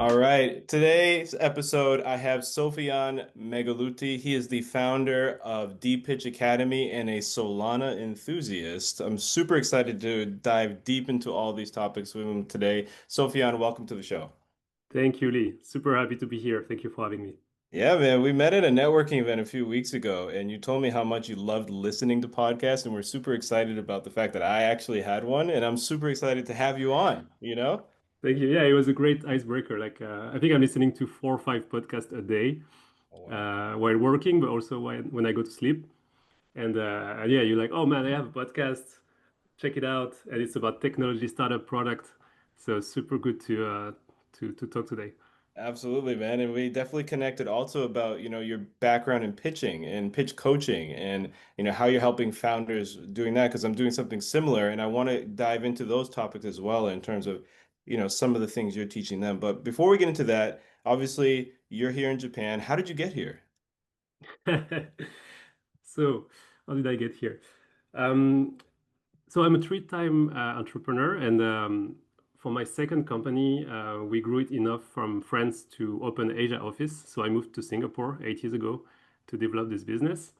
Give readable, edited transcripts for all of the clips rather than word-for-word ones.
All right. Today's episode, I have Sofian Meguellati. He is the founder of DePitch Academy and a Solana enthusiast. I'm super excited to dive deep into all these topics with him today. Sofian, welcome to the show. Thank you, Lee. Super happy to be here. Thank you for having me. Yeah, man, we met at a networking event a few weeks ago, and you told me how much you loved listening to podcasts, and we're super excited about the fact that I actually had one, and I'm super excited to have you on, you know? Thank you. Yeah, it was a great icebreaker. I think I'm listening to 4 or 5 podcasts a day Oh, wow. while working, but also when I go to sleep. And yeah, you're like, oh man, I have a podcast. Check it out. And it's about technology, startup, product. So super good to talk today. Absolutely, man. And we definitely connected also about, your background in pitching and pitch coaching and, how you're helping founders doing that because I'm doing something similar and I want to dive into those topics as well in terms of, some of the things you're teaching them. But before we get into that, obviously you're here in Japan. How did you get here? So how did I get here? Um, So I'm a three-time entrepreneur, and for my second company, we grew it enough from France to open Asia office. So I moved to Singapore 8 years ago to develop this business.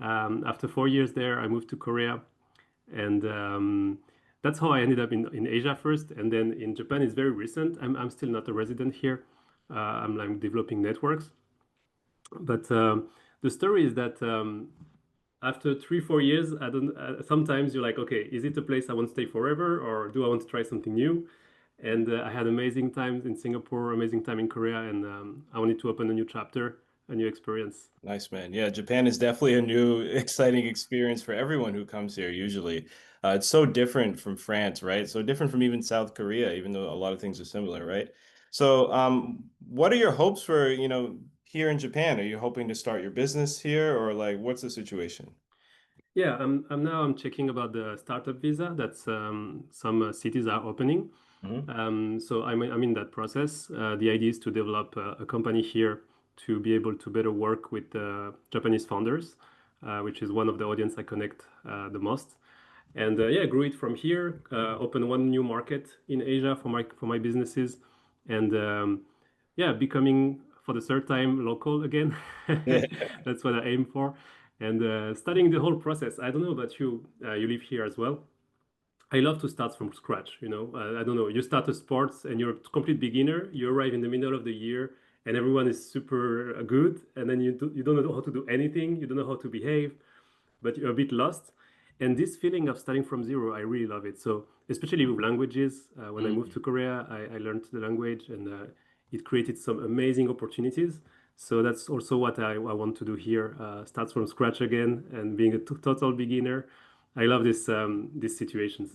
After 4 years there, I moved to Korea, and that's how I ended up in Asia first, and then in Japan. It's very recent. I'm still not a resident here. I'm like developing networks, but the story is that. After 3 or 4 years, I don't. Sometimes you're like, okay, is it a place I want to stay forever, or do I want to try something new? And I had amazing times in Singapore, amazing time in Korea, and I wanted to open a new chapter, a new experience. Nice, man. Yeah, Japan is definitely a new, exciting experience for everyone who comes here, usually. It's so different from France, right? So different from even South Korea, even though a lot of things are similar, right? So, what are your hopes for, here in Japan? Are you hoping to start your business here or like what's the situation? Yeah, I'm checking about the startup visa. That's some cities are opening. Mhm. So I'm in that process. The idea is to develop a company here to be able to better work with Japanese founders, which is one of the audience I connect the most. And yeah, grew it from here. Open one new market in Asia for my businesses, and yeah, becoming for the third time local again. Yeah. That's what I aim for, and studying the whole process. I don't know about you. You live here as well. I love to start from scratch. I don't know. You start a sports and you're a complete beginner. You arrive in the middle of the year and everyone is super good, and then you don't know how to do anything. You don't know how to behave, but you're a bit lost. And this feeling of starting from zero, I really love it. So especially with languages, when I moved to Mm. Korea, I learned the language, and it created some amazing opportunities. So that's also what I want to do here. Start from scratch again and being a total beginner. I love these situations.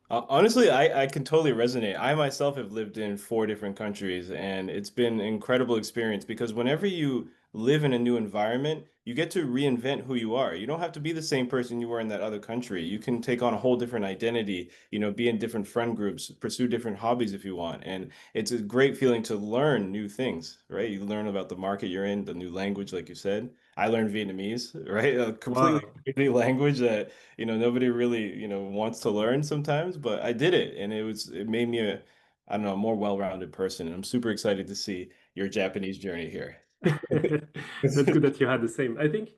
Honestly, I can totally resonate. I myself have lived in 4 different countries, and it's been an incredible experience because whenever you live in a new environment, you get to reinvent who you are. You don't have to be the same person you were in that other country. You can take on a whole different identity, be in different friend groups, pursue different hobbies if you want. And it's a great feeling to learn new things, right? You learn about the market you're in, the new language, like you said. I learned Vietnamese, right? A completely Wow. new language that nobody really, wants to learn sometimes, but I did it and it made me I don't know, a more well-rounded person. And I'm super excited to see your Japanese journey here. That's good that you had the same. I think,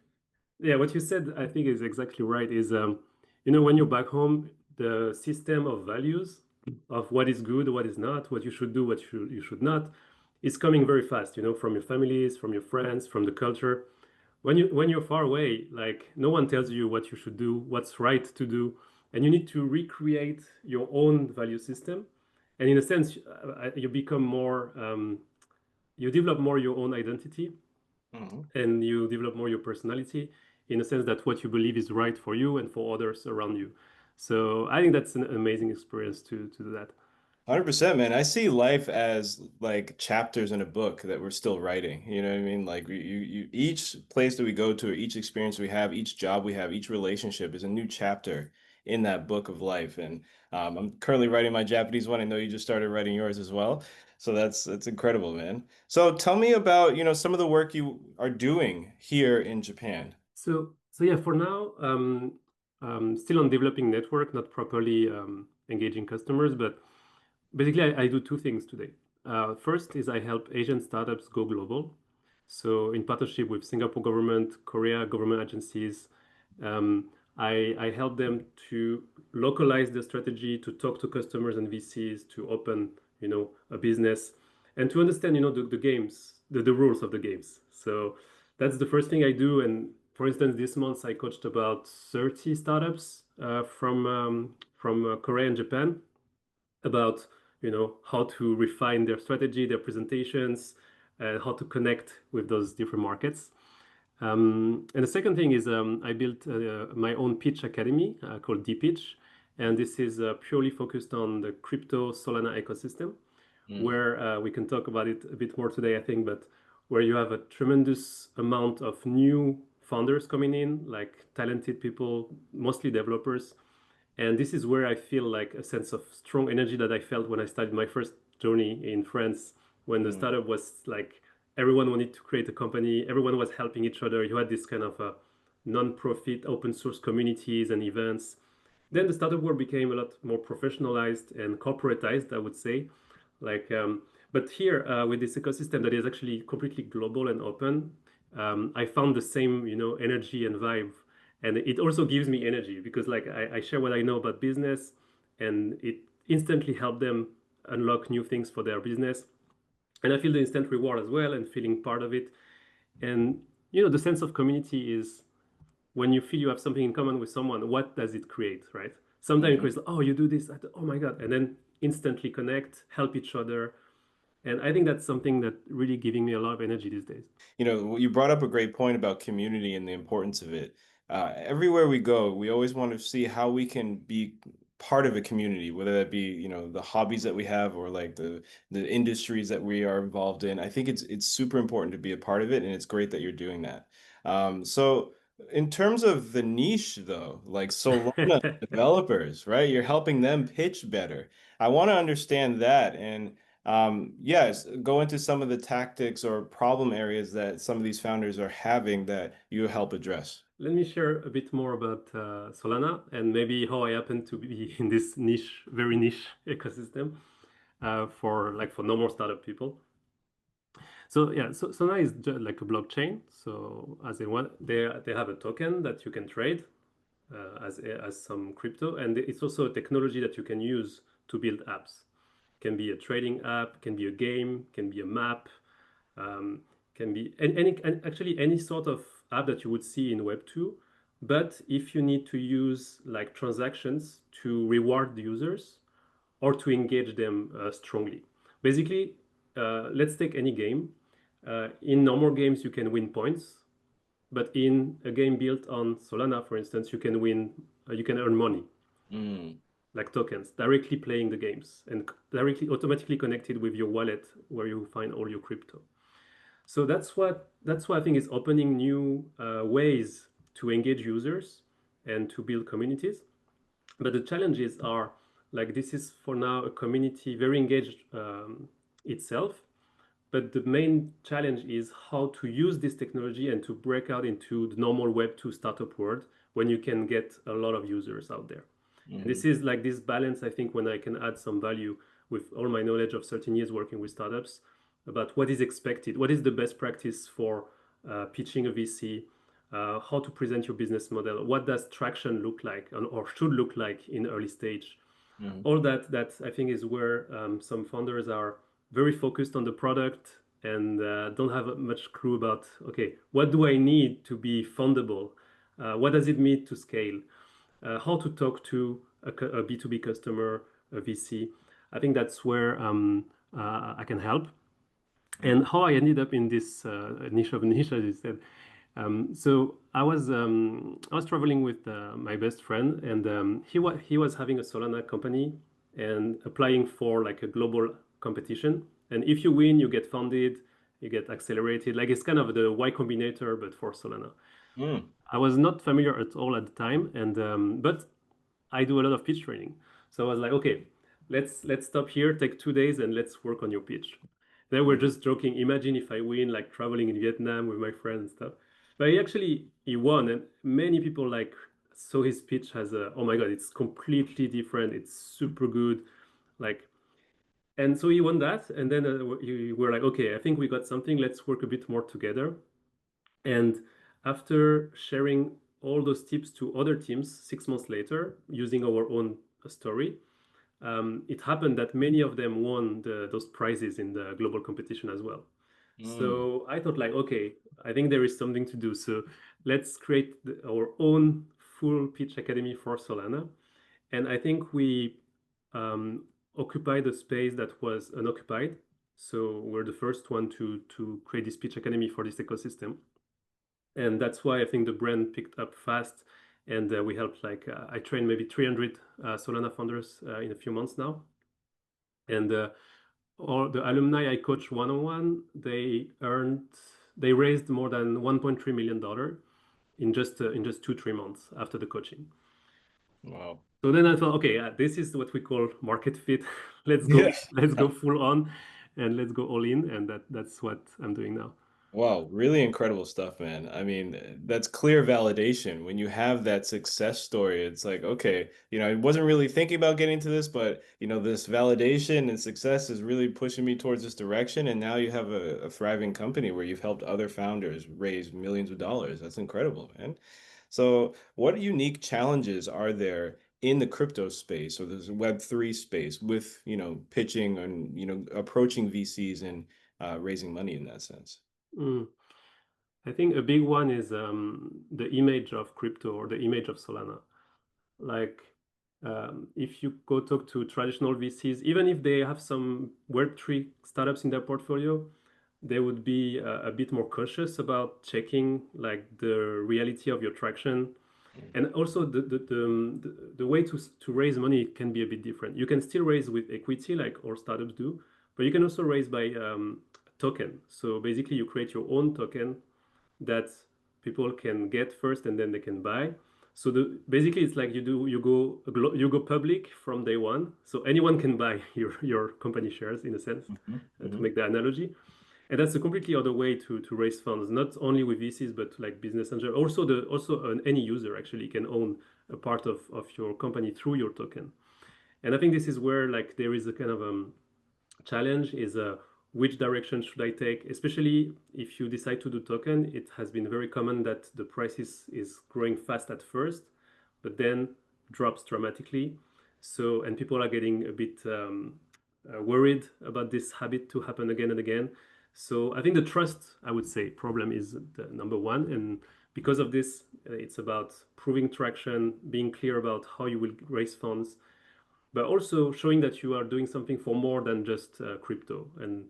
yeah, what you said, I think is exactly right. Is when you're back home, the system of values of what is good, what is not, what you should do, you should not, is coming very fast. From your families, from your friends, from the culture. When you're far away, like no one tells you what you should do, what's right to do, and you need to recreate your own value system. And in a sense, you become more, you develop more your own identity, Mhm. and you develop more your personality in a sense that what you believe is right for you and for others around you. So I think that's an amazing experience to do that. 100%, man. I see life as like chapters in a book that we're still writing. You know what I mean? Like each place that we go to, each experience we have, each job we have, each relationship is a new chapter in that book of life. And I'm currently writing my Japanese one. I know you just started writing yours as well. So that's incredible, man. So tell me about, some of the work you are doing here in Japan. So yeah, for now, still on developing network, not properly engaging customers, but basically I do two things today. First is I help Asian startups go global. So in partnership with Singapore government, Korea government agencies, um, I help them to localize their strategy, to talk to customers and VCs, to open, a business, and to understand, the games, the rules of the games. So that's the first thing I do. And for instance, this month I coached about 30 startups from Korea and Japan about how to refine their strategy, their presentations, and how to connect with those different markets. And the second thing is I built my own pitch academy called DePitch, and this is purely focused on the crypto Solana ecosystem, Mm, where we can talk about it a bit more today, I think, but where you have a tremendous amount of new founders coming in, like talented people, mostly developers, and this is where I feel like a sense of strong energy that I felt when I started my first journey in France, when the mm, startup was like everyone wanted to create a company, everyone was helping each other. You had this kind of non-profit open source communities and events. Then the startup world became a lot more professionalized and corporatized, I would say. Like, but here with this ecosystem that is actually completely global and open, I found the same, energy and vibe, and it also gives me energy because like I share what I know about business, and it instantly helped them unlock new things for their business, and I feel the instant reward as well and feeling part of it. And the sense of community is when you feel you have something in common with someone, what does it create, right? Sometimes it mhm. creates, oh, you do this, oh my God, and then instantly connect, help each other. And I think that's something that really giving me a lot of energy these days. You brought up a great point about community and the importance of it. Everywhere we go, we always want to see how we can be part of a community, whether that be, the hobbies that we have or like the industries that we are involved in. I think it's super important to be a part of it, and it's great that you're doing that. So in terms of the niche though, like Solana developers, right? You're helping them pitch better. I want to understand that. And yes, go into some of the tactics or problem areas that some of these founders are having that you help address. Let me share a bit more about Solana and maybe how I happen to be in this niche, very niche ecosystem for normal startup people. So yeah, so Solana is just like a blockchain. So as in one, they have a token that you can trade as some crypto, and it's also a technology that you can use to build apps. Can be a trading app, can be a game, can be a map, um, can be actually any sort of app that you would see in Web 2. But if you need to use like transactions to reward the users or to engage them strongly. Basically, let's take any game. In normal games, you can win points, but in a game built on Solana, for instance, you can earn money Mm, like tokens directly playing the games and directly automatically connected with your wallet where you find all your crypto. So that's what I think is opening new ways to engage users and to build communities. But the challenges are like this is for now a community very engaged itself. But the main challenge is how to use this technology and to break out into the normal Web 2 startup world when you can get a lot of users out there. And this mhm, is like this balance, I think, when I can add some value with all my knowledge of 13 years working with startups about what is expected, what is the best practice for pitching a VC, how to present your business model, what does traction look like or should look like in early stage. mhm, All that I think is where some founders are very focused on the product and don't have much clue about, okay, what do I need to be fundable? What does it mean to scale? How to talk to a B2B customer, a VC. I think that's where I can help. mhm, And how I ended up in this niche of niche, as you said. So I was traveling with my best friend, and he was having a Solana company and applying for like a global competition. And if you win, you get funded, you get accelerated. Like it's kind of the Y Combinator, but for Solana. mm, I was not familiar at all at the time, and but I do a lot of pitch training. So I was like, okay, let's stop here, take 2 days, and let's work on your pitch. Then we're mm, just joking. Imagine if I win, like traveling in Vietnam with my friends and stuff. But he won, and many people like saw his pitch as a, oh my god, it's completely different. It's super good. Like And so he won that, and then we were like, okay, I think we got something. Let's work a bit more together. And after sharing all those tips to other teams 6 months later, using our own story, it happened that many of them won those prizes in the global competition as well. Mm. So I thought like, okay, I think there is something to do. So let's create our own full pitch academy for Solana. And I think we occupied a space that was unoccupied. So we're the first one to create this pitch academy for this ecosystem. And that's why I think the brand picked up fast. And we helped like, I trained maybe 300 Solana founders in a few months now. And all the alumni I coach one-on-one, they raised more than $1.3 million in just 2 3 months after the coaching. Wow. So then I thought, okay, this is what we call market fit. Yeah. Let's go full on, and let's go all in, and that's what I'm doing now. Wow, really incredible stuff, man. I mean, that's clear validation. When you have that success story, it's like, okay, I wasn't really thinking about getting to this, but this validation and success is really pushing me towards this direction. And now you have a thriving company where you've helped other founders raise millions of dollars. That's incredible, man. So, what unique challenges are there in the crypto space or this Web3 space with, pitching and, approaching VCs and raising money in that sense? Mm. I think a big one is the image of crypto or the image of Solana. Like, if you go talk to traditional VCs, even if they have some Web3 startups in their portfolio, they would be a bit more cautious about checking like the reality of your traction. And also the way to raise money can be a bit different. You can still raise with equity like all startups do, but you can also raise by token. So basically you create your own token that people can get first and then they can buy. So basically it's like you go public from day one. So anyone can buy your company shares in a sense, Mhm, to mhm, make the analogy. And that's a completely other way to raise funds, not only with VCs, but like business angel. Also any user actually can own a part of your company through your token. And I think this is where like there is a kind of challenge is which direction should I take, especially if you decide to do token. It has been very common that the price is growing fast at first, but then drops dramatically. So, and people are getting a bit worried about this habit to happen again and again. So I think the trust, I would say, problem is the number one. And because of this, it's about proving traction, being clear about how you will raise funds, but also showing that you are doing something for more than just crypto. And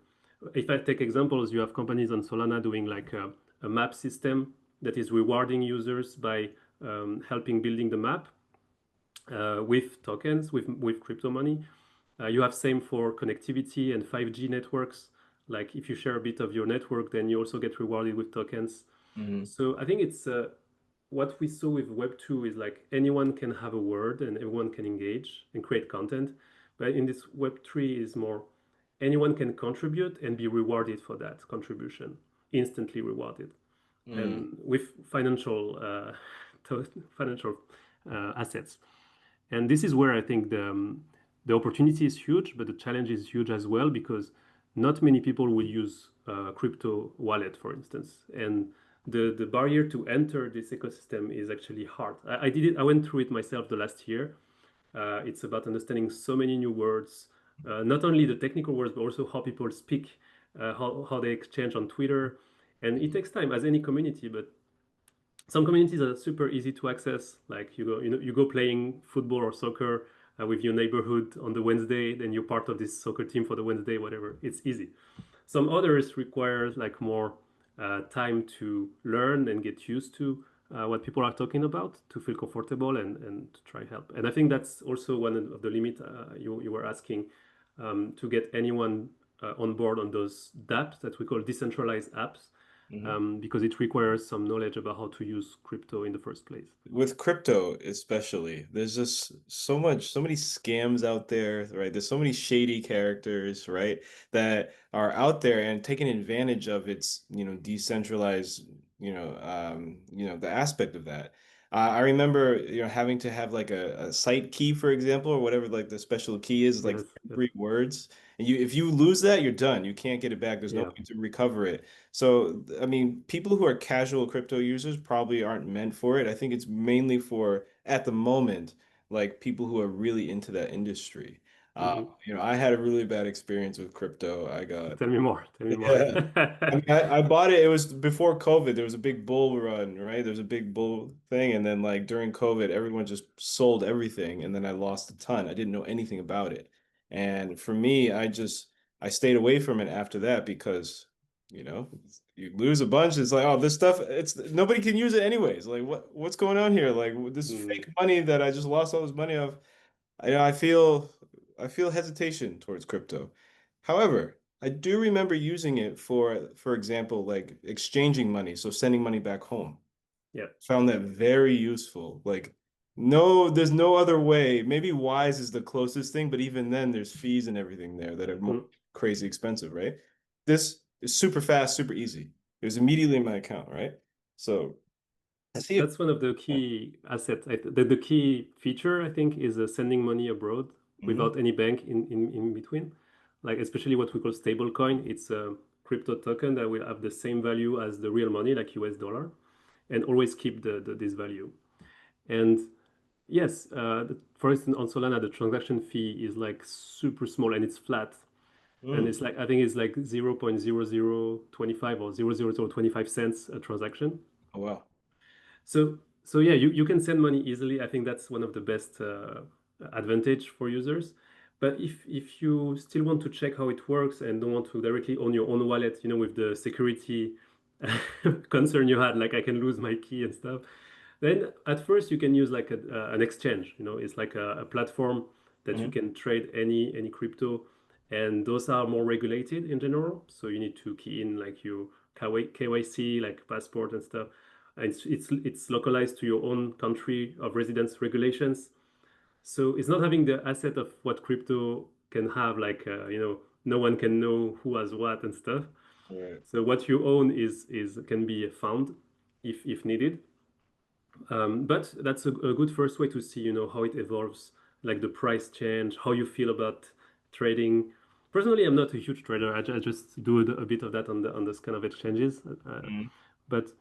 if I take examples, you have companies on Solana doing like a map system that is rewarding users by helping building the map with tokens, with crypto money. You have same for connectivity and 5G networks. Like if you share a bit of your network, then you also get rewarded with tokens. mhm, So I think it's what we saw with Web 2 is like anyone can have a word and everyone can engage and create content. But in this Web 3 is more anyone can contribute and be rewarded for that contribution, instantly rewarded. mm, And with financial assets. And this is where I think the opportunity is huge, but the challenge is huge as well because not many people will use crypto wallet, for instance. And the barrier to enter this ecosystem is actually hard. I did it. I went through it myself the last year. It's about understanding so many new words, not only the technical words, but also how people speak, how they exchange on Twitter. And it mhm, takes time as any community, but some communities are super easy to access. Like you go playing football or soccer with your neighborhood on the Wednesday, then you're part of this soccer team for the Wednesday, whatever. It's easy. Some others require like more time to learn and get used to what people are talking about to feel comfortable and to try help. And I think that's also one of the limit you were asking to get anyone on board on those dApps that we call decentralized apps mhm. because it requires some knowledge about how to use crypto in the first place. With crypto especially, there's just so many scams out there, right? There's so many shady characters, right, that are out there and taking advantage of its, decentralized, the aspect of that. I remember, having to have like a site key, for example, or whatever like the special key is, like Yes, yes, 3 words. And if you lose that, you're done. You can't get it back. There's no yeah. way to recover it. So, I mean, people who are casual crypto users probably aren't meant for it. I think it's mainly for, at the moment, like people who are really into that industry. Hmm. I had a really bad experience with crypto. I got Tell me more. Tell me more. Yeah. I mean, I bought it. It was before COVID. There was a big bull run, right? There was a big bull thing. And then, like, during COVID, everyone just sold everything. And then I lost a ton. I didn't know anything about it. And for me, I stayed away from it after that because, you lose a bunch. It's like, oh, this stuff, nobody can use it anyways. Like, what's going on here? Like, this Mm, fake money that I just lost all this money of. I feel hesitation towards crypto. However, I do remember using it for example, like exchanging money, so sending money back home. yeah. Found that very useful. Like, no, there's no other way. Maybe Wise is the closest thing, but even then, there's fees and everything there that are more Mm. crazy expensive, right? This is super fast, super easy. It was immediately in my account, right? So I see it. That's one of the key assets. The key feature, I think, is sending money abroad Mhm. without any bank in between. Like especially what we call stable coin. It's a crypto token that will have the same value as the real money, like US dollar, and always keep this value. And yes, for instance, on Solana, the transaction fee is like super small and it's flat. And Mm. it's like, I think it's like 0.0025 or 0.00025 cents a transaction. Oh, wow. So yeah, you can send money easily. I think that's one of the best advantage for users. But if you still want to check how it works and don't want to directly own your own wallet, with the security concern you had, like I can lose my key and stuff, then at first you can use like an exchange. It's like a platform that you Mhm. can trade any crypto, and those are more regulated in general. So you need to key in like your KYC, like passport and stuff. And it's localized to your own country of residence regulations. So it's not having the asset of what crypto can have, like no one can know who has what and stuff. Right. So what you own is can be found if needed. But that's a good first way to see, how it evolves, like the price change, how you feel about trading. Personally, I'm not a huge trader. I just do a bit of that on this kind of exchanges. Mhm. But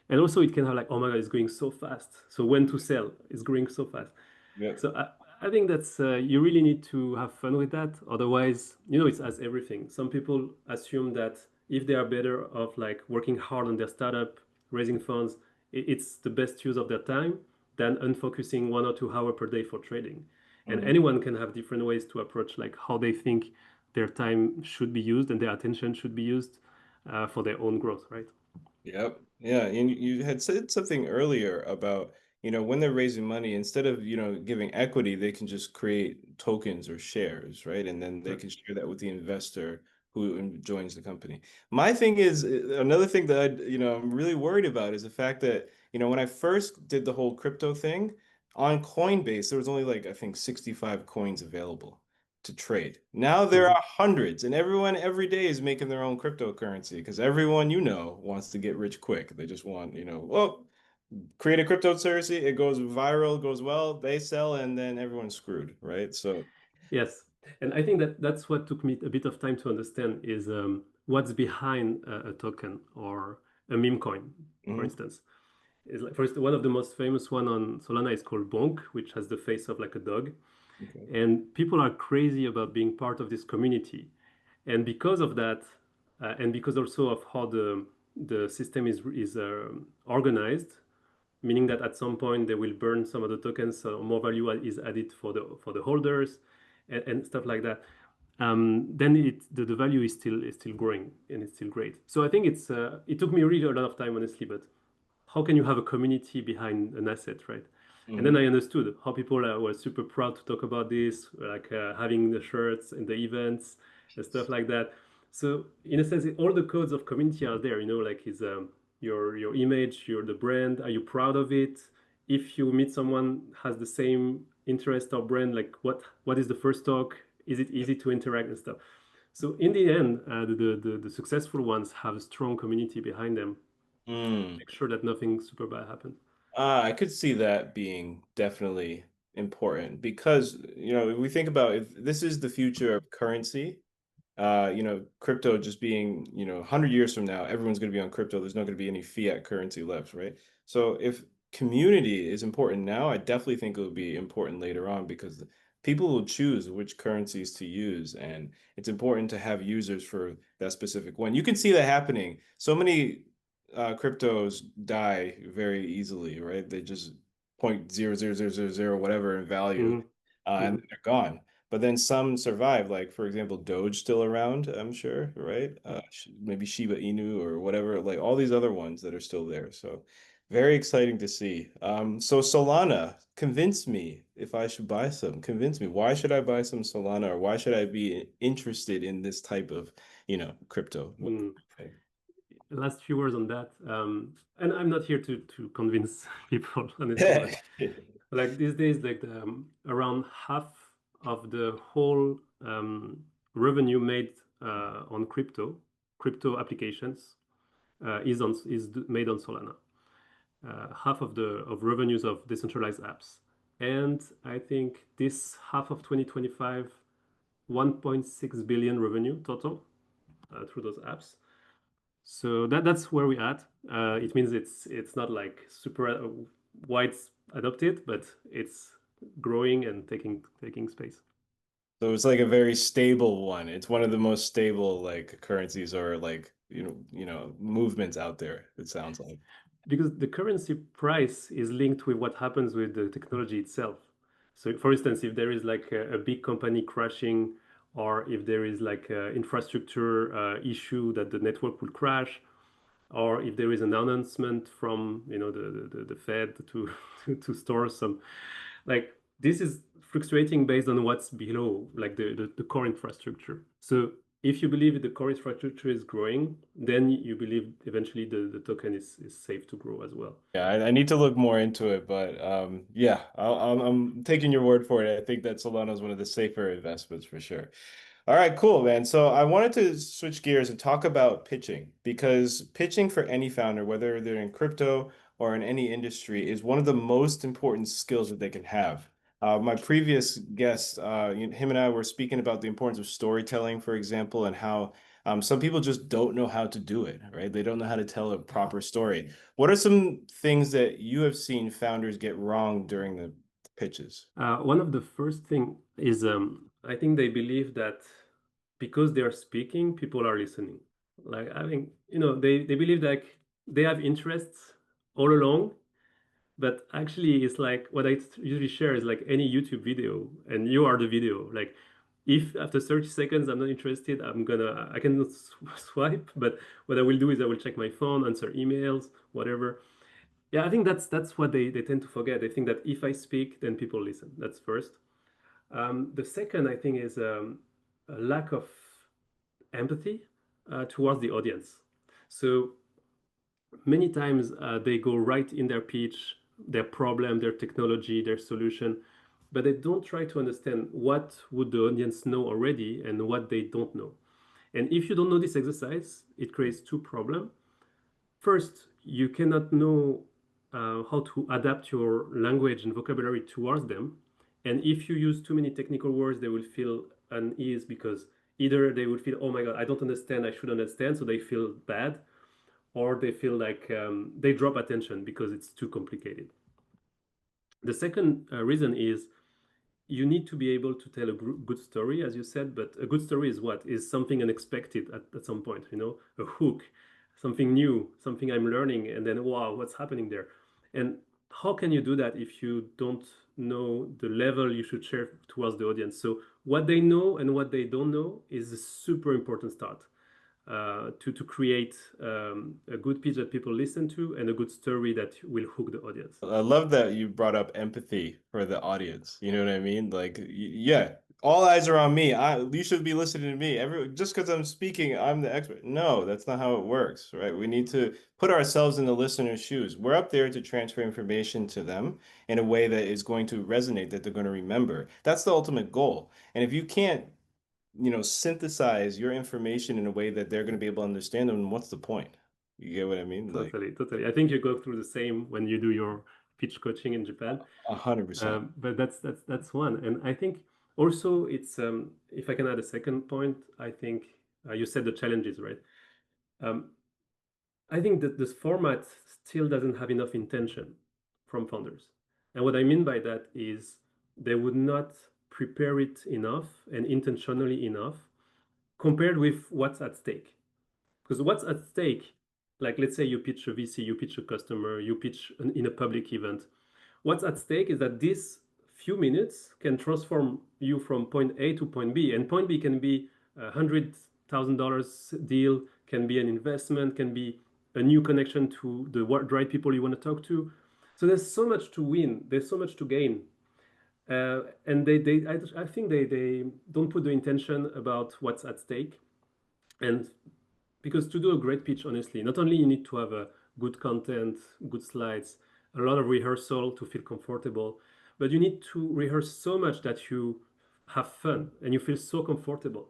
and also it can have like, oh my God, it's going so fast. So when to sell? It's growing so fast. Yep. So I think that's you really need to have fun with that. Otherwise, it's as everything. Some people assume that if they are better off like working hard on their startup, raising funds, it's the best use of their time than unfocusing 1 or 2 hours per day for trading. And Mhm. anyone can have different ways to approach like how they think their time should be used and their attention should be used for their own growth, right? Yep. Yeah. And you had said something earlier about, when they're raising money, instead of, giving equity, they can just create tokens or shares, right? And then they Yeah. can share that with the investor who joins the company. My thing is, another thing that I'm really worried about is the fact that, when I first did the whole crypto thing on Coinbase, there was only like, I think 65 coins available to trade. Now there Mhm. are hundreds, and everyone every day is making their own cryptocurrency because everyone wants to get rich quick. They just want, well, create a cryptocurrency, it goes viral, goes well, they sell, and then everyone's screwed, right? So, Yes, and I think that's what took me a bit of time to understand is what's behind a token or a meme coin, for mhm, instance. Is like first one of the most famous one on Solana is called Bonk, which has the face of like a dog, okay. and people are crazy about being part of this community, and because of that, and because also of how the system is organized, meaning that at some point they will burn some of the tokens, so more value is added for the holders, and stuff like that. Then the value is still growing and it's still great. So I think it took me really a lot of time, honestly, but how can you have a community behind an asset, right? And then Hmm. I understood how people were super proud to talk about this, like having the shirts and the events and stuff like that. So in a sense, all the codes of community are there. Like is your image, your the brand. Are you proud of it? If you meet someone has the same interest or brand, like what is the first talk? Is it easy to interact and stuff? So in the end, the successful ones have a strong community behind them. Mm. Make sure that nothing super bad happens. I could see that being definitely important because, if we think about if this is the future of currency, crypto just being, 100 years from now, everyone's going to be on crypto. There's not going to be any fiat currency left, right? So if community is important now, I definitely think it will be important later on because people will choose which currencies to use, and it's important to have users for that specific one. You can see that happening. So many cryptos die very easily, right? They just point 0.00000 whatever in value, Hmm. and Hmm. they're gone. But then some survive, like for example, Doge still around, I'm sure, right? Maybe Shiba Inu or whatever, like all these other ones that are still there. So very exciting to see. So Solana, convince me if I should buy some. Convince me. Why should I buy some Solana, or why should I be interested in this type of, crypto? What do Hmm. you think? Last few words on that. And I'm not here to convince people, honestly, but like these days, like around half of the whole revenue made on crypto applications made on Solana. Half of the of revenues of decentralized apps, and I think this half of 2025, 1.6 billion revenue total through those apps. So that's where we at. It means it's not like super wide adopted, but it's growing and taking space. So it's like a very stable one. It's one of the most stable like currencies or like, movements out there, it sounds like. Because the currency price is linked with what happens with the technology itself. So, for instance, if there is like a big company crashing, or if there is like an infrastructure issue that the network will crash, or if there is an announcement from the Fed to to store some, like this is fluctuating based on what's below, like the core infrastructure. So if you believe the core infrastructure is growing, then you believe eventually the token is safe to grow as well. Yeah, I need to look more into it, but yeah, I'm taking your word for it. I think that Solana is one of the safer investments for sure. All right, cool, man. So I wanted to switch gears and talk about pitching because pitching for any founder, whether they're in crypto or in any industry, is one of the most important skills that they can have. My previous guest, him and I were speaking about the importance of storytelling, for example, and how some people just don't know how to do it, right? They don't know how to tell a proper story. What are some things that you have seen founders get wrong during the pitches? One of the first thing is I think they believe that because they are speaking, people are listening. Like I think they believe like they have interests all along. But actually, it's like what I usually share is like any YouTube video, and you are the video. Like, if after 30 seconds I'm not interested, I cannot swipe. But what I will do is I will check my phone, answer emails, whatever. Yeah, I think that's what they tend to forget. They think that if I speak, then people listen. That's first. The second, I think, is a lack of empathy towards the audience. So many times they go right in their pitch, their problem, their technology, their solution, but they don't try to understand what would the audience know already and what they don't know. And if you don't know this exercise, it creates two problems. First, you cannot know how to adapt your language and vocabulary towards them. And if you use too many technical words, they will feel unease because either they will feel, oh my God, I don't understand, I should understand, so they feel bad, or they feel like they drop attention because it's too complicated. The second reason is you need to be able to tell a good story, as you said, but a good story is what? Is something unexpected at some point, a hook, something new, something I'm learning, and then, wow, what's happening there? And how can you do that if you don't know the level you should share towards the audience? So, what they know and what they don't know is a super important start to create a good pitch that people listen to and a good story that will hook the audience. I love that you brought up empathy for the audience. You know what I mean? Like, yeah, all eyes are on me. You should be listening to me. Just because I'm speaking, I'm the expert. No, that's not how it works, right? We need to put ourselves in the listener's shoes. We're up there to transfer information to them in a way that is going to resonate, that they're going to remember. That's the ultimate goal. And if you can't, synthesize your information in a way that they're going to be able to understand them, what's the point? You get what I mean? Like, Totally, totally. I think you go through the same when you do your pitch coaching in Japan. 100%. But that's one. And I think also it's if I can add a second point, I think you said the challenges, right? Um, I think that this format still doesn't have enough intention from founders. And what I mean by that is they would not prepare it enough and intentionally enough compared with what's at stake. Because what's at stake, like let's say you pitch a VC, you pitch a customer, you pitch in a public event. What's at stake is that these few minutes can transform you from point A to point B. And point B can be $100,000 deal, can be an investment, can be a new connection to the right people you want to talk to. So there's so much to win. There's so much to gain. And I think they don't put the intention about what's at stake. And because to do a great pitch, honestly, not only you need to have a good content, good slides, a lot of rehearsal to feel comfortable, but you need to rehearse so much that you have fun and you feel so comfortable.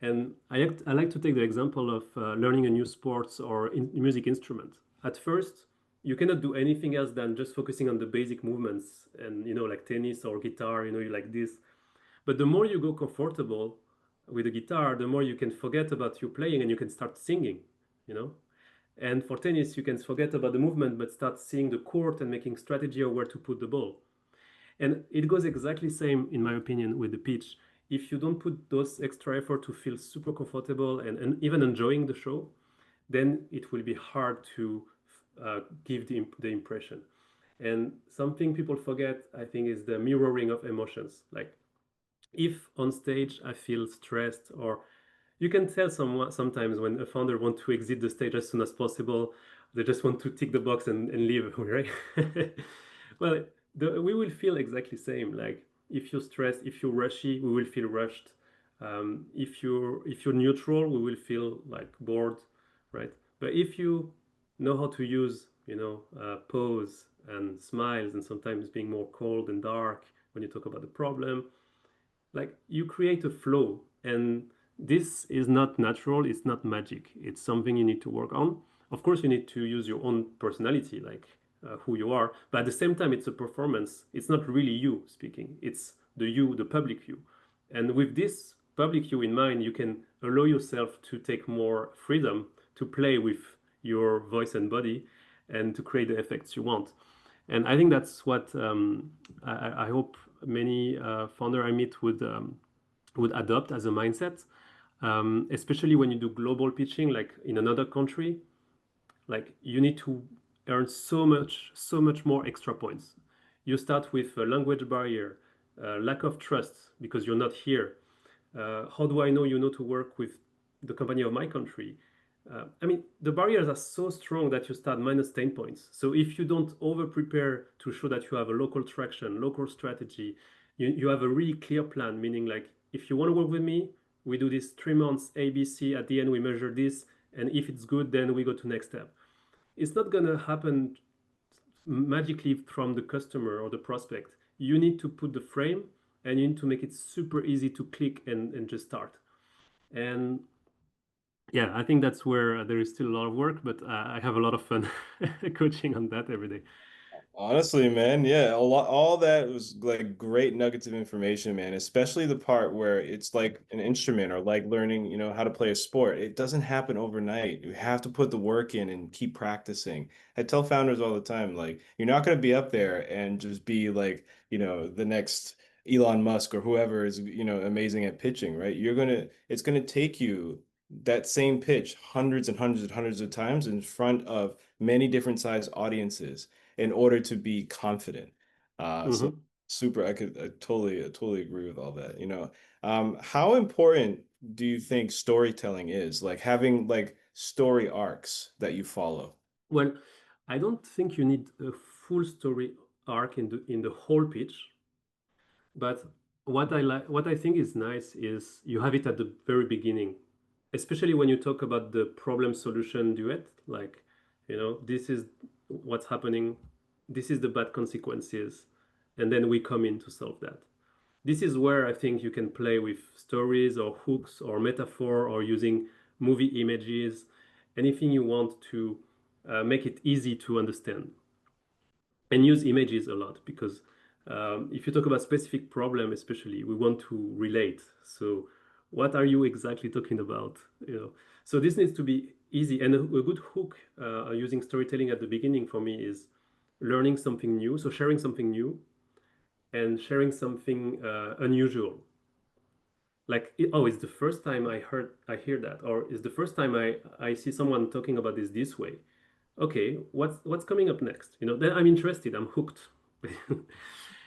And I like to take the example of learning a new sports or music instrument. At first, you cannot do anything else than just focusing on the basic movements and, like tennis or guitar, you like this. But the more you go comfortable with the guitar, the more you can forget about you playing and you can start singing, you know? And for tennis, you can forget about the movement, but start seeing the court and making strategy of where to put the ball. And it goes exactly same, in my opinion, with the pitch. If you don't put those extra effort to feel super comfortable and even enjoying the show, then it will be hard to give the impression. And something people forget, I think, is the mirroring of emotions. Like if on stage I feel stressed, or you can tell someone sometimes when a founder wants to exit the stage as soon as possible, they just want to tick the box and leave, right? Well, we will feel exactly same. Like if you're stressed, if you're rushy, we will feel rushed. If you're neutral, we will feel like bored, right? But if you know how to use, pose and smiles, and sometimes being more cold and dark when you talk about the problem, like you create a flow. And this is not natural, it's not magic, it's something you need to work on. Of course you need to use your own personality, like who you are, but at the same time it's a performance. It's not really you speaking, it's the public you. And with this public you in mind, you can allow yourself to take more freedom to play with your voice and body and to create the effects you want. And I think that's what I hope many founder I meet would adopt as a mindset, especially when you do global pitching, like in another country. Like you need to earn so much more extra points. You start with a language barrier, lack of trust because you're not here. How do I know you know to work with the company of my country? I mean, the barriers are so strong that you start minus 10 points. So if you don't over prepare to show that you have a local traction, local strategy, you have a really clear plan, meaning like, if you want to work with me, we do this 3 months ABC. At the end, we measure this. And if it's good, then we go to next step. It's not going to happen magically from the customer or the prospect. You need to put the frame and you need to make it super easy to click and just start. And yeah, I think that's where there is still a lot of work, but I have a lot of fun coaching on that every day. Honestly, man, yeah, all that was like great nuggets of information, man, especially the part where it's like an instrument or like learning, how to play a sport. It doesn't happen overnight. You have to put the work in and keep practicing. I tell founders all the time, like, you're not going to be up there and just be like, the next Elon Musk or whoever is, amazing at pitching, right? It's going to take you that same pitch hundreds and hundreds and hundreds of times in front of many different size audiences in order to be confident. So Hmm. super, I totally agree with all that. How important do you think storytelling is? Like having like story arcs that you follow? Well, I don't think you need a full story arc in the whole pitch, but what I think is nice is you have it at the very beginning, especially when you talk about the problem solution duet. Like, this is what's happening, this is the bad consequences, and then we come in to solve that. This is where I think you can play with stories or hooks or metaphor or using movie images, anything you want to make it easy to understand. and use images a lot because if you talk about specific problem, especially, we want to relate. So, what are you exactly talking about? You know, so this needs to be easy, and a good hook using storytelling at the beginning for me is learning something new. So, sharing something new and sharing something unusual. Like, oh, it's the first time I hear that, or it's the first time I see someone talking about this way. Okay, what's coming up next? You know, then I'm interested, I'm hooked.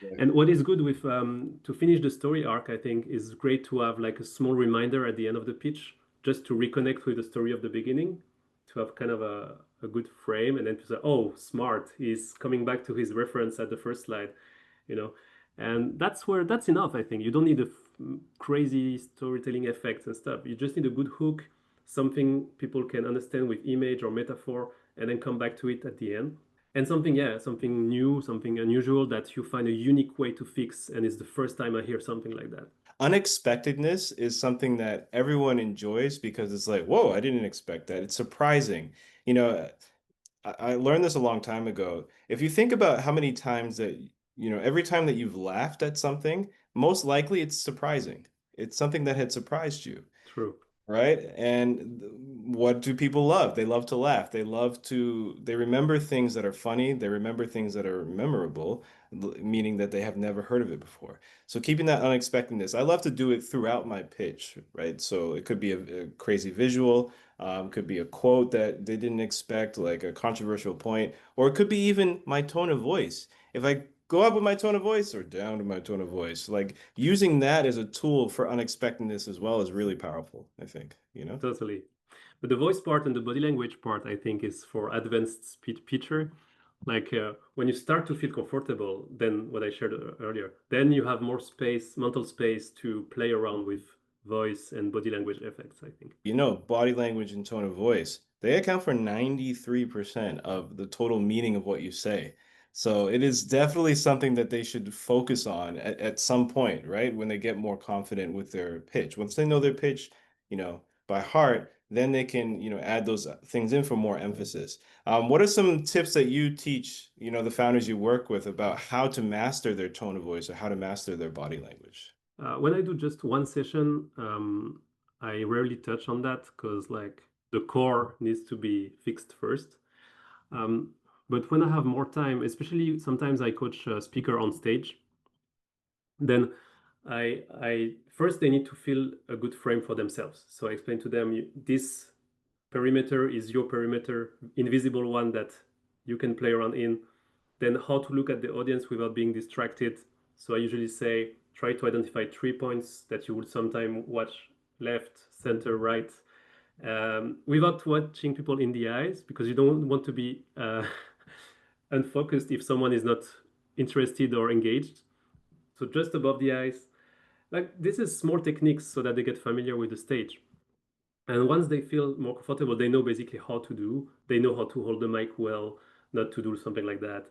Yeah. And what is good with to finish the story arc, I think, is great to have like a small reminder at the end of the pitch, just to reconnect with the story of the beginning, to have kind of a good frame, and then to say, oh, smart, he's coming back to his reference at the first slide, you know. And that's enough, I think. You don't need crazy storytelling effects and stuff. You just need a good hook, something people can understand with image or metaphor, and then come back to it at the end. And something, yeah, something new, something unusual that you find a unique way to fix. And it's the first time I hear something like that. Unexpectedness is something that everyone enjoys because it's like, whoa, I didn't expect that. It's surprising. You know, I learned this a long time ago. If you think about how many times that, every time that you've laughed at something, most likely it's surprising. It's something that had surprised you. True. Right? And what do people love? They love to laugh. They remember things that are funny. They remember things that are memorable, meaning that they have never heard of it before. So keeping that unexpectedness, I love to do it throughout my pitch, right? So it could be a crazy visual, could be a quote that they didn't expect, like a controversial point, or it could be even my tone of voice. If I go up with my tone of voice or down to my tone of voice. Like using that as a tool for unexpectedness as well is really powerful, I think, you know? Totally. But the voice part and the body language part, I think, is for advanced speed pitcher. Like when you start to feel comfortable, then what I shared earlier, then you have more space, mental space to play around with voice and body language effects, I think. Body language and tone of voice, they account for 93% of the total meaning of what you say. So it is definitely something that they should focus on at some point, right? When they get more confident with their pitch. Once they know their pitch, by heart, then they can, add those things in for more emphasis. What are some tips that you teach, the founders you work with about how to master their tone of voice or how to master their body language? When I do just one session, I rarely touch on that because like the core needs to be fixed first. Um, but when I have more time, especially sometimes I coach a speaker on stage, then I first they need to feel a good frame for themselves. So I explain to them this perimeter is your perimeter, invisible one that you can play around in. Then how to look at the audience without being distracted. So I usually say try to identify 3 points that you would sometime watch left, center, right, without watching people in the eyes because you don't want to be unfocused if someone is not interested or engaged. So just above the eyes. Like this is small techniques so that they get familiar with the stage. And once they feel more comfortable, they know basically how to do. They know how to hold the mic well, not to do something like that.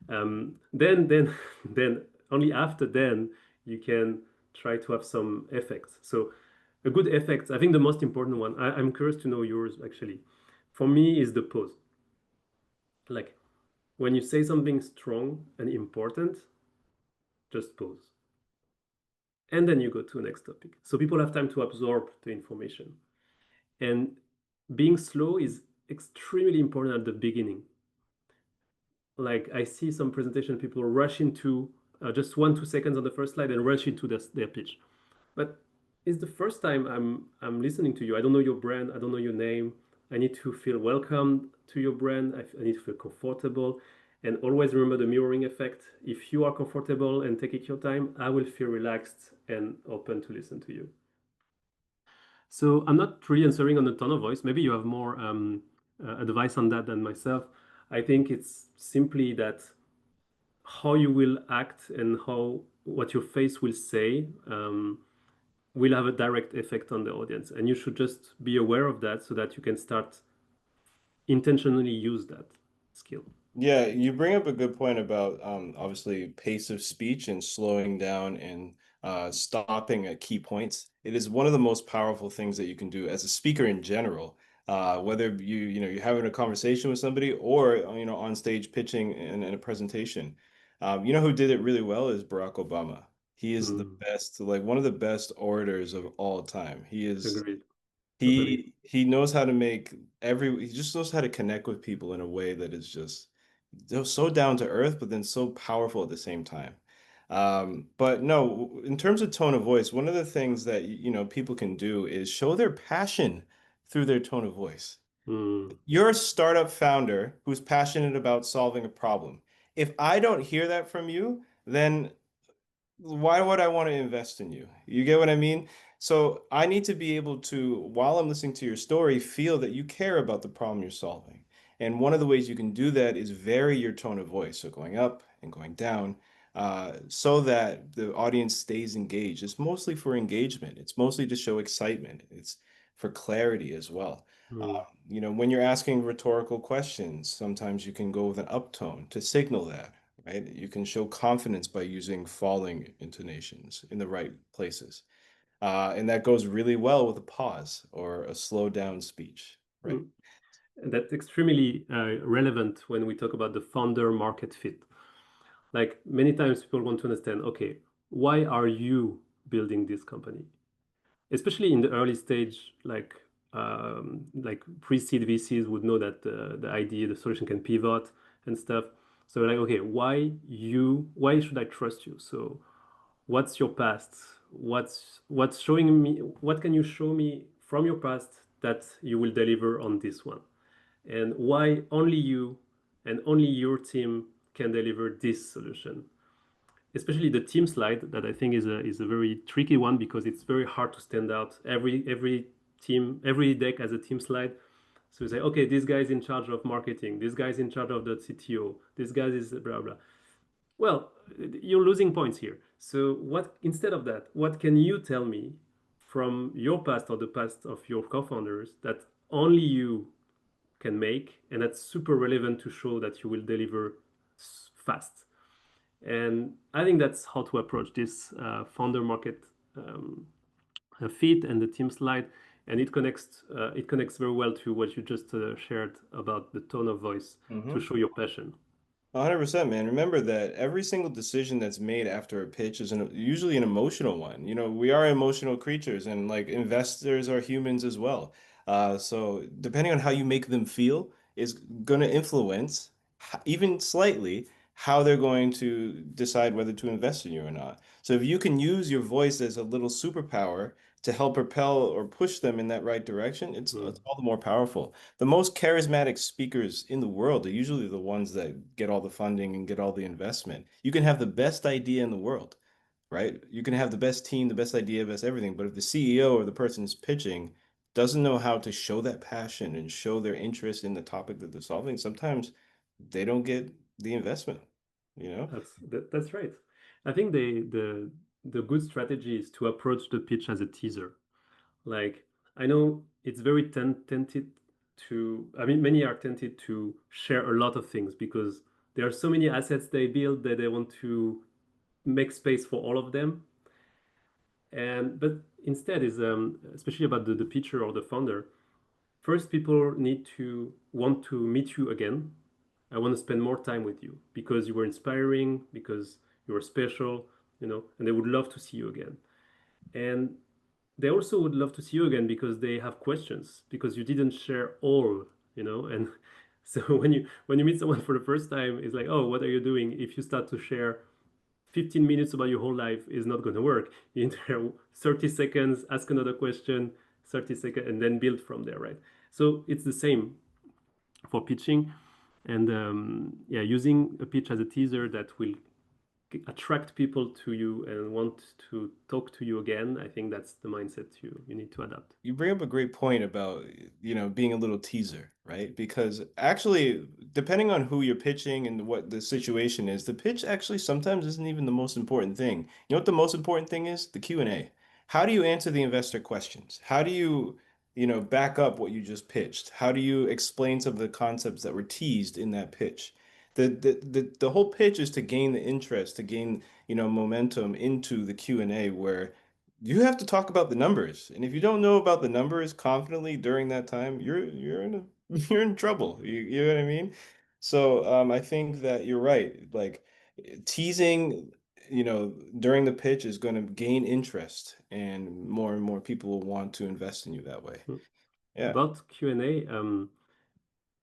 Then, then only after then you can try to have some effects. So a good effect, I think the most important one. I'm curious to know yours actually. For me, is the pause. Like when you say something strong and important, just pause, and then you go to the next topic. So people have time to absorb the information. And being slow is extremely important at the beginning. Like I see some presentation, people rush into just 1 2 seconds on the first slide and rush into their pitch. But it's the first time I'm listening to you. I don't know your brand. I don't know your name. I need to feel welcome to your brand. I need to feel comfortable. And always remember the mirroring effect. If you are comfortable and taking your time, I will feel relaxed and open to listen to you. So I'm not really answering on the tone of voice. Maybe you have more advice on that than myself. I think it's simply that how you will act and how what your face will say will have a direct effect on the audience, and you should just be aware of that so that you can start intentionally use that skill. Yeah, you bring up a good point about obviously pace of speech and slowing down and stopping at key points. It is one of the most powerful things that you can do as a speaker in general. whether you're having a conversation with somebody or on stage pitching in a presentation. Who did it really well is Barack Obama. He is the Mm, best, like one of the best orators of all time. agreed. Totally. He knows how to make he just knows how to connect with people in a way that is just so down to earth, but then so powerful at the same time. But no, in terms of tone of voice, one of the things that people can do is show their passion through their tone of voice. Mm, You're a startup founder who's passionate about solving a problem. If I don't hear that from you, then why would I want to invest in you? You get what I mean? So I need to be able to, while I'm listening to your story, feel that you care about the problem you're solving. And one of the ways you can do that is vary your tone of voice. So going up and going down, so that the audience stays engaged. It's mostly for engagement. It's mostly to show excitement. It's for clarity as well. mm, When you're asking rhetorical questions, sometimes you can go with an uptone to signal that, right? You can show confidence by using falling intonations in the right places. And that goes really well with a pause or a slow down speech, right? mm. And that's extremely relevant when we talk about the founder market fit. Like many times people want to understand, okay, why are you building this company? Especially in the early stage, like pre-seed VCs would know that the idea, the solution can pivot and stuff. So like, okay, why you? Why should I trust you? So what's your past? What's showing me? What can you show me from your past that you will deliver on this one? And why only you and only your team can deliver this solution? Especially the team slide that I think is a very tricky one because it's very hard to stand out. Every team, every deck has a team slide. So you say, okay, this guy's in charge of marketing, this guy's in charge of the CTO, this guy is blah blah. Well, you're losing points here. So what instead of that, what can you tell me from your past or the past of your co-founders that only you can make, and that's super relevant to show that you will deliver fast? And I think that's how to approach this founder market um, fit and the team slide. And it connects very well to what you just shared about the tone of voice to Mm-hmm. show your passion. 100%, man. Remember that every single decision that's made after a pitch is usually an emotional one. We are emotional creatures, and like investors are humans as well. So depending on how you make them feel is going to influence, even slightly, how they're going to decide whether to invest in you or not. So if you can use your voice as a little superpower to help propel or push them in that right direction, it's Mm, all the more powerful. The most charismatic speakers in the world are usually the ones that get all the funding and get all the investment. You can have the best idea in the world, right? You can have the best team, the best idea, best everything. But if the CEO or the person who's pitching doesn't know how to show that passion and show their interest in the topic that they're solving, sometimes they don't get the investment, you know? that's right. I think the good strategy is to approach the pitch as a teaser. Like I know it's very tempted to. I mean, many are tempted to share a lot of things because there are so many assets they build that they want to make space for all of them. And but instead is especially about the pitcher or the founder. First, people need to want to meet you again. I want to spend more time with you because you were inspiring, because you were special, and they would love to see you again. And they also would love to see you again because they have questions because you didn't share all. And so when you meet someone for the first time, it's like, oh, what are you doing? If you start to share 15 minutes about your whole life is not going to work. You need to have 30 seconds, ask another question, 30 seconds, and then build from there, right? So it's the same for pitching. And yeah, using a pitch as a teaser that will attract people to you and want to talk to you again, I think that's the mindset you need to adapt. You bring up a great point about, being a little teaser, right? Because actually, depending on who you're pitching and what the situation is, the pitch actually sometimes isn't even the most important thing. You know what the most important thing is? The Q&A. How do you answer the investor questions? How do you, back up what you just pitched? How do you explain some of the concepts that were teased in that pitch? The whole pitch is to gain the interest, to gain, momentum into the Q&A where you have to talk about the numbers. And if you don't know about the numbers confidently during that time, you're in a you're in trouble. You know what I mean? So I think that you're right. Like teasing, during the pitch is going to gain interest, and more people will want to invest in you that way. Hmm. Yeah. About Q&A,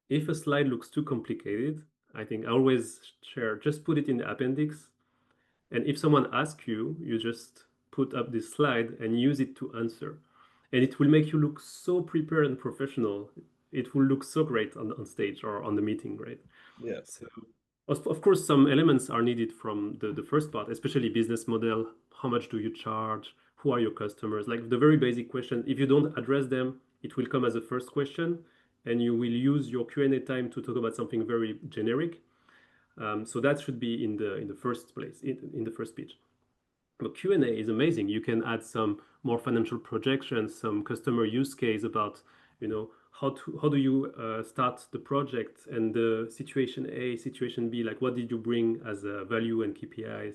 if a slide looks too complicated, I think I always share, just put it in the appendix. And if someone asks you, you just put up this slide and use it to answer. And it will make you look so prepared and professional. It will look so great on stage or on the meeting, right? Yeah. So, of course, some elements are needed from the first part, especially business model. How much do you charge? Who are your customers? Like the very basic question. If you don't address them, it will come as a first question, and you will use your Q&A time to talk about something very generic. So that should be in the first place, in the first pitch. But Q&A is amazing. You can add some more financial projections, some customer use case about, how do you start the project and the situation A, situation B, like what did you bring as a value and KPIs?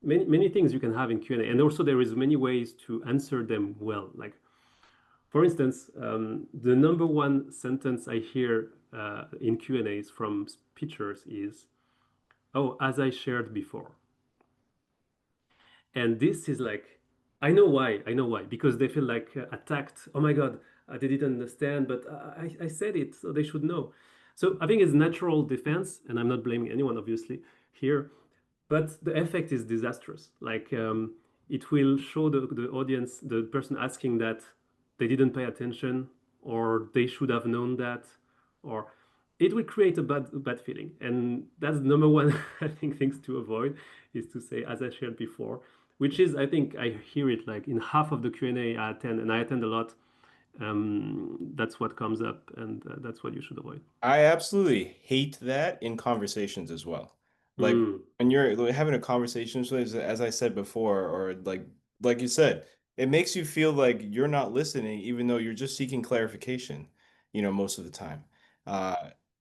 Many things you can have in Q&A, and also there is many ways to answer them well. Like for instance, the number one sentence I hear in Q&As from pitchers is, "Oh, as I shared before." And this is like, I know why. I know why. Because they feel like attacked. Oh my God, they didn't understand, but I said it, so they should know. So I think it's natural defense, and I'm not blaming anyone, obviously, here. But the effect is disastrous. Like it will show the audience, the person asking that they didn't pay attention, or they should have known that, or it will create a bad feeling. And that's the number one, I think, things to avoid is to say, as I shared before, which is, I think, I hear it like in half of the Q&A I attend, and I attend a lot. That's what comes up, and that's what you should avoid. I absolutely hate that in conversations as well. Like Mm, when you're like, having a conversation, so as I said before, or like you said, it makes you feel like you're not listening, even though you're just seeking clarification, most of the time. Uh,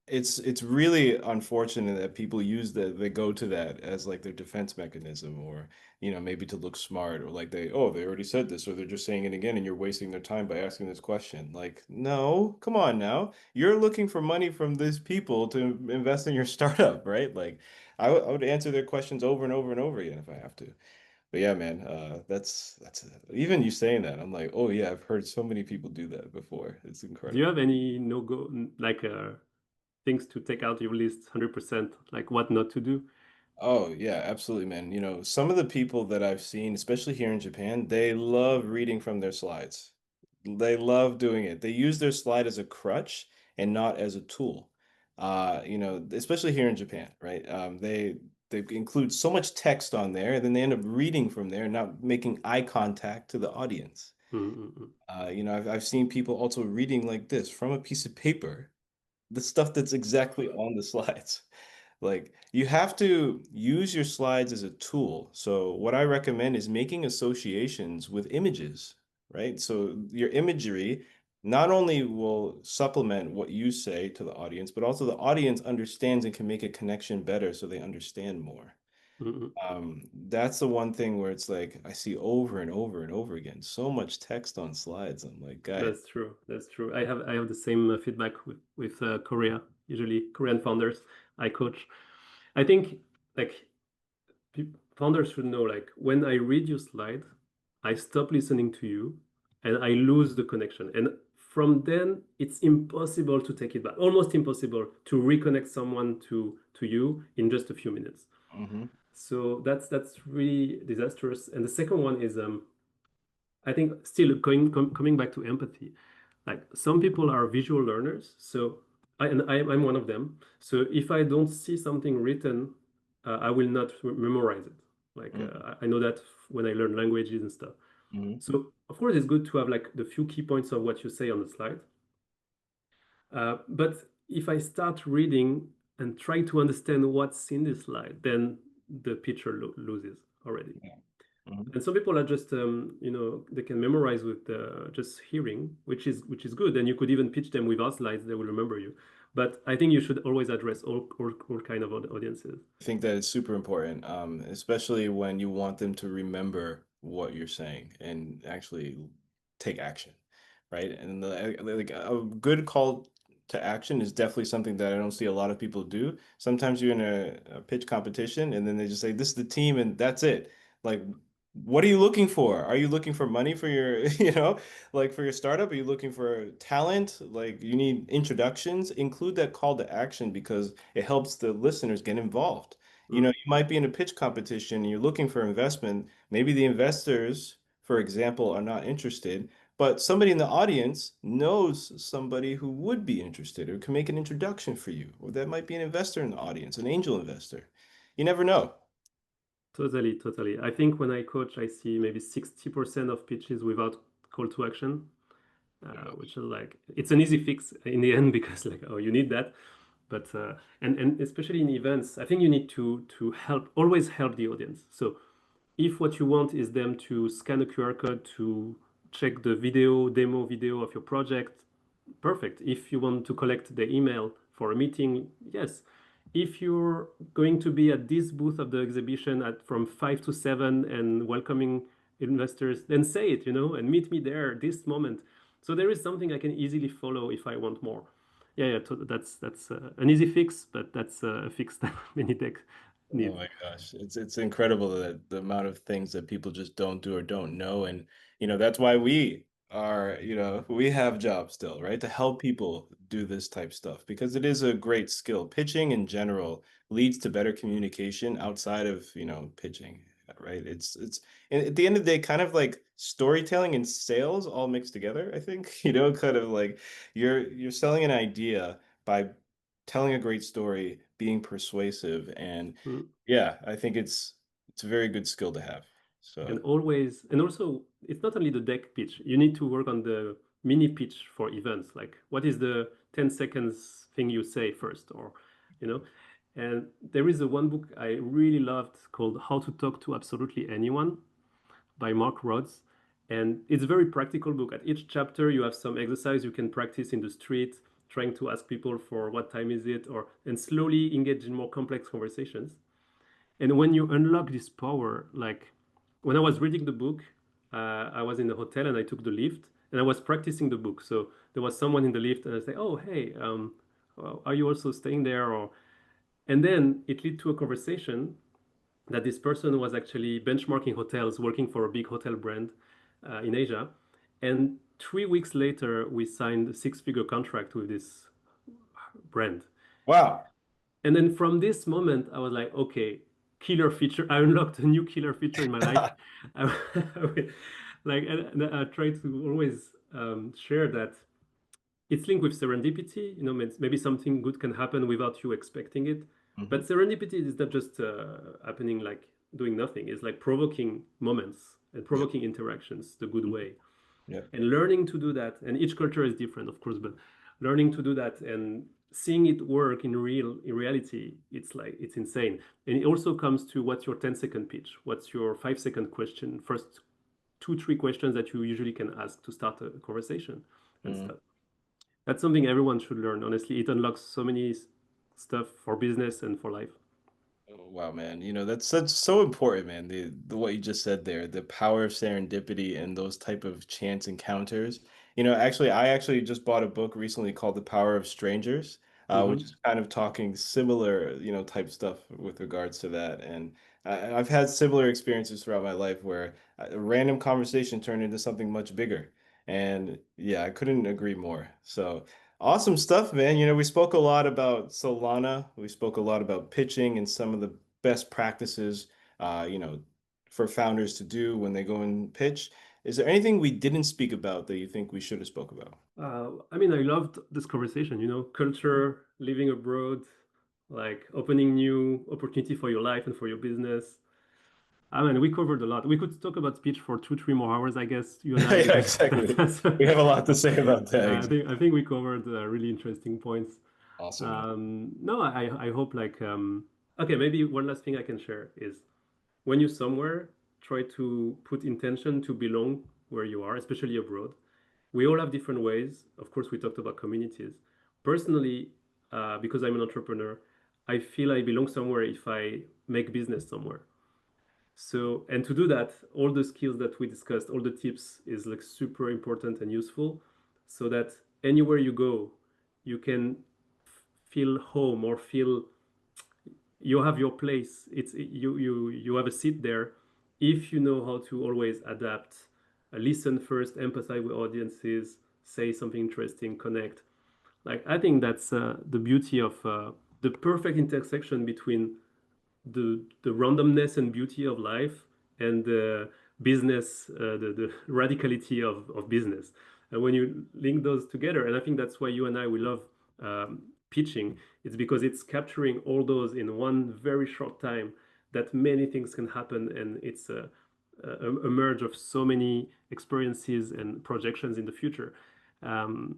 it's really unfortunate that people use they go to that as like their defense mechanism, or maybe to look smart, or like they already said this, or they're just saying it again, and you're wasting their time by asking this question. Like, no, come on now. You're looking for money from these people to invest in your startup, right? Like, I would answer their questions over and over and over again if I have to. But yeah, man, that's even you saying that, I'm like, oh yeah, I've heard so many people do that before. It's do you incredible. have any no-go, like things to take out your list 100%, like what not to do? Oh yeah, absolutely, man. Some of the people that I've seen, especially here in Japan, they love reading from their slides. They love doing it. They use their slide as a crutch and not as a tool. Especially here in Japan, right? They include so much text on there, and then they end up reading from there and not making eye contact to the audience. Mm-mm-mm. I've seen people also reading like this from a piece of paper, the stuff that's exactly on the slides. Like you have to use your slides as a tool. So what I recommend is making associations with images, right? So your imagery not only will supplement what you say to the audience, but also the audience understands and can make a connection better so they understand more. Mm-mm. That's the one thing where it's like I see over and over and over again, so much text on slides. I'm like, guys, That's true. That's true. I have the same feedback with Korea. Usually, Korean founders I coach. I think like founders should know like when I read your slide, I stop listening to you, and I lose the connection. And from then, it's impossible to take it back. Almost impossible to reconnect someone to you in just a few minutes. hmm So that's really disastrous. And the second one is I think still coming back to empathy, like some people are visual learners, so I'm one of them. So if I don't see something written, I will not memorize it. Like I know that when I learn languages and stuff. hmm So of course it's good to have like the few key points of what you say on the slide. But if I start reading and try to understand what's in this slide, then the picture loses already. Yeah. hmm And some people are just, they can memorize with just hearing, which is good. And you could even pitch them without slides; they will remember you. But I think you should always address all kind of audiences. I think that is super important, especially when you want them to remember what you're saying and actually take action, right? And like a good call to action is definitely something that I don't see a lot of people do. Sometimes you're in a pitch competition and then they just say, this is the team and that's it. Like, what are you looking for? Are you looking for money for your, like for your startup? Are you looking for talent? Like you need introductions? Include that call to action because it helps the listeners get involved. Mm. You might be in a pitch competition and you're looking for investment. Maybe the investors, for example, are not interested, but somebody in the audience knows somebody who would be interested or can make an introduction for you. Or that might be an investor in the audience, an angel investor. You never know. Totally, totally. I think when I coach, I see maybe 60% of pitches without call to action, which is like it's an easy fix in the end because like oh you need that, but and especially in events, I think you need to help always help the audience. So if what you want is them to scan a QR code to check the video demo video of your project, perfect. If you want to collect the email for a meeting, yes. If you're going to be at this booth of the exhibition at from 5 to 7 and welcoming investors, then say it, and meet me there this moment. So there is something I can easily follow if I want more. Yeah, yeah. That's an easy fix, but that's a fix that many tech Oh need. my gosh, it's incredible that the amount of things that people just don't do or don't know, and that's why we are, we have jobs still, right? To help people do this type stuff because it is a great skill. Pitching in general leads to better communication outside of, pitching, right? It's and at the end of the day, kind of like storytelling and sales all mixed together, I think, kind of like you're selling an idea by telling a great story, being persuasive, and Mm. yeah, I think it's a very good skill to have. And So always, and also, it's not only the deck pitch. You need to work on the mini pitch for events. Like, what is the 10 seconds thing you say first, or, you know? And there is a one book I really loved called How to Talk to Absolutely Anyone by Mark Rhodes. And it's a very practical book. At each chapter, you have some exercise you can practice in the street, trying to ask people for what time is it, or and slowly engage in more complex conversations. And when you unlock this power, like when I was reading the book, I was in a hotel and I took the lift and I was practicing the book. So there was someone in the lift and I say, "Oh, hey, are you also staying there?" Or and then it led to a conversation that this person was actually benchmarking hotels, working for a big hotel brand in Asia. And 3 weeks later, we signed a six-figure contract with this brand. wow. And then from this moment, I was like, okay, killer feature. I unlocked a new killer feature in my life. I, like, and I try to always share that it's linked with serendipity. Maybe something good can happen without you expecting it. Hmm. But serendipity is not just happening like doing nothing. It's like provoking moments and Yeah. provoking interactions the good way Yeah. and learning to do that. And each culture is different, of course, but learning to do that and seeing it work in reality, it's insane. And it also comes to what's your 10-second pitch, what's your 5-second question, first 2 3 questions that you usually can ask to start a conversation and Mhm. stuff. That's something everyone should learn. Honestly, it unlocks so many stuff for business and for life. Oh, wow, man. That's so important, man. The what you just said there, the power of serendipity and those type of chance encounters. Actually, I actually just bought a book recently called The Power of Strangers, which Hmm. is kind of talking similar, type stuff with regards to that. And I've had similar experiences throughout my life where a random conversation turned into something much bigger. And yeah, I couldn't agree more. So. Awesome stuff, man. We spoke a lot about Solana. We spoke a lot about pitching and some of the best practices, uh, you know, for founders to do when they go and pitch. Is there anything we didn't speak about that you think we should have spoke about? I mean, I loved this conversation, culture, living abroad, like opening new opportunity for your life and for your business. I mean, we covered a lot. We could talk about speech for 2 3 more hours, I guess, you and I, Yeah, because exactly. We have a lot to yeah, say about that. I think we covered really interesting points. Awesome, man. No, I hope like okay, maybe one last thing I can share is when you're somewhere, try to put intention to belong where you are, especially abroad. We all have different ways. Of course, we talked about communities. Personally, because I'm an entrepreneur, I feel I belong somewhere if I make business somewhere. So, and to do that, all the skills that we discussed, all the tips is like super important and useful so that anywhere you go, you can feel home or feel you have your place. You have a seat there if you know how to always adapt, listen first, empathize with audiences, say something interesting, connect. Like I think that's the beauty of the perfect intersection between the randomness and beauty of life and the business, the radicality of business. And when you link those together, and I think that's why you and I we love pitching, it's because it's capturing all those in one very short time that many things can happen, and it's a merge of so many experiences and projections in the future. Um,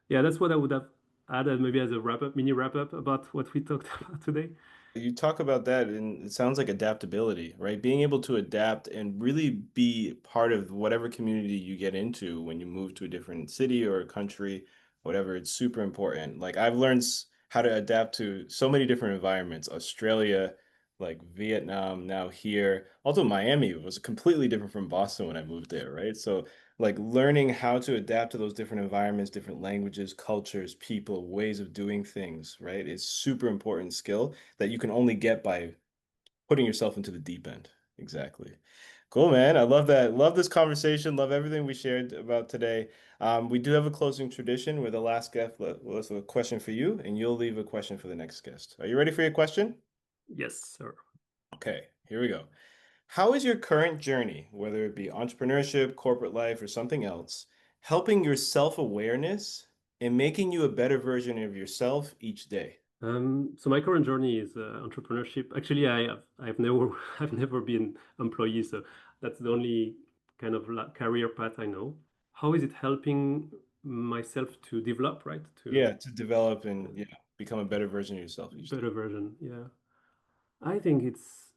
yeah, that's what I would have added maybe as a wrap up, mini wrap up about what we talked about today. You talk about that, and it sounds like adaptability, right? Being able to adapt and really be part of whatever community you get into when you move to a different city or a country, whatever, it's super important. Like I've learned how to adapt to so many different environments, Australia, like Vietnam, now here. Also, Miami was completely different from Boston when I moved there, right? So, like learning how to adapt to those different environments, different languages, cultures, people, ways of doing things, right? Is super important skill that you can only get by putting yourself into the deep end. Exactly. Cool, man. I love that. Love this conversation. Love everything we shared about today. We do have a closing tradition where the last guest was a question for you, and you'll leave a question for the next guest. Are you ready for your question? Yes, sir. Okay, here we go. How is your current journey, whether it be entrepreneurship, corporate life, or something else, helping your self-awareness and making you a better version of yourself each day? So my current journey is entrepreneurship. Actually, I've never I've never been employee, so that's the only kind of career path I know. How is it helping myself to develop, right? To Yeah, to develop and yeah, become a better version of yourself each day. better version. Yeah, I think it's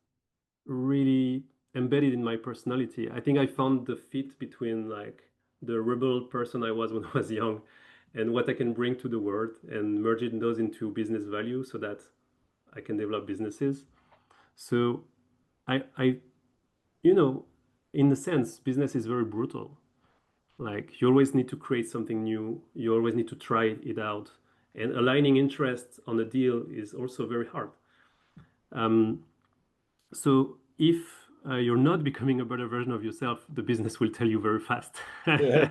really embedded in my personality. I think I found the fit between like the rebel person I was when I was young and what I can bring to the world and merging those into business value so that I can develop businesses. So I, you know, in a sense, business is very brutal. Like you always need to create something new. You always need to try it out. And aligning interests on a deal is also very hard. Um, so if you're not becoming a better version of yourself, the business will tell you very fast. Yeah.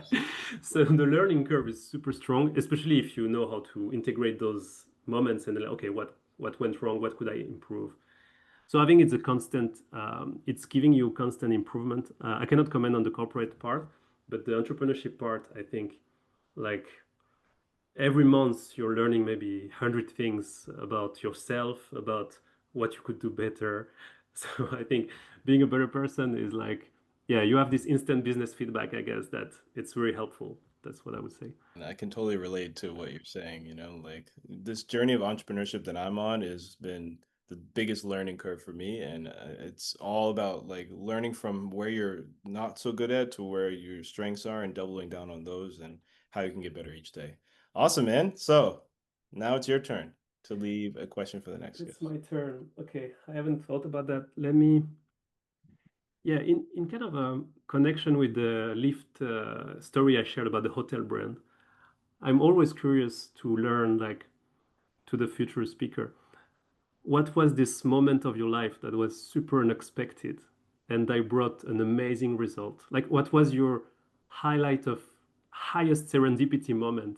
So the learning curve is super strong, especially if you know how to integrate those moments and like, okay, what went wrong? What could I improve? So I think it's a constant, it's giving you constant improvement. I cannot comment on the corporate part, but the entrepreneurship part, I think, like every month you're learning maybe 100 things about yourself, about what you could do better. So I think being a better person is like, yeah, you have this instant business feedback, I guess, that it's very helpful. That's what I would say. And I can totally relate to what you're saying, like this journey of entrepreneurship that I'm on has been the biggest learning curve for me. And it's all about like learning from where you're not so good at to where your strengths are and doubling down on those and how you can get better each day. Awesome, man. So now it's your turn to leave a question for the next It's guest. my turn. Okay, I haven't thought about that. Let me, yeah, in kind of a connection with the Lyft story I shared about the hotel brand, I'm always curious to learn, like, to the future speaker, what was this moment of your life that was super unexpected and I brought an amazing result? Like, what was your highlight of highest serendipity moment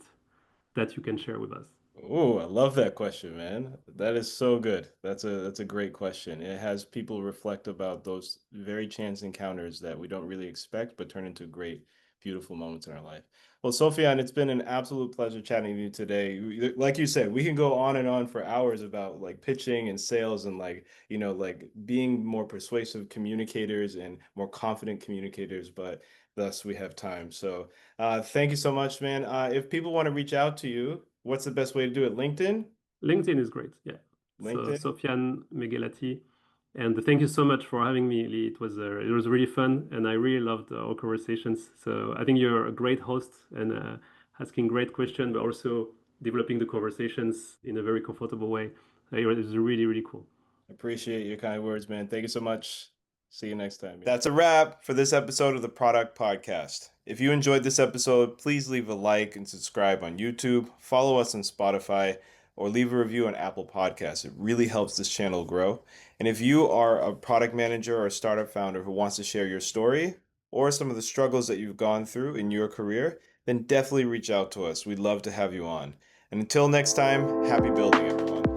that you can share with us? Oh, I love that question, man. That is so good. That's a great question. It has people reflect about those very chance encounters that we don't really expect, but turn into great, beautiful moments in our life. Well, Sofian, it's been an absolute pleasure chatting with you today. Like you said, we can go on and on for hours about like pitching and sales and like, like being more persuasive communicators and more confident communicators, but thus we have time. So thank you so much, man. If people want to reach out to you, what's the best way to do it? LinkedIn? LinkedIn is great. Yeah. So LinkedIn? Sofian Meguellati. And thank you so much for having me, Lee. It was really fun, and I really loved our conversations. So I think you're a great host and asking great questions, but also developing the conversations in a very comfortable way. It was really really cool. Appreciate your kind words, man. Thank you so much. See you next time. That's a wrap for this episode of the Product Podcast. If you enjoyed this episode, please leave a like and subscribe on YouTube, follow us on Spotify, or leave a review on Apple Podcasts. It really helps this channel grow. And if you are a product manager or a startup founder who wants to share your story or some of the struggles that you've gone through in your career, then definitely reach out to us. We'd love to have you on. And until next time, happy building, everyone.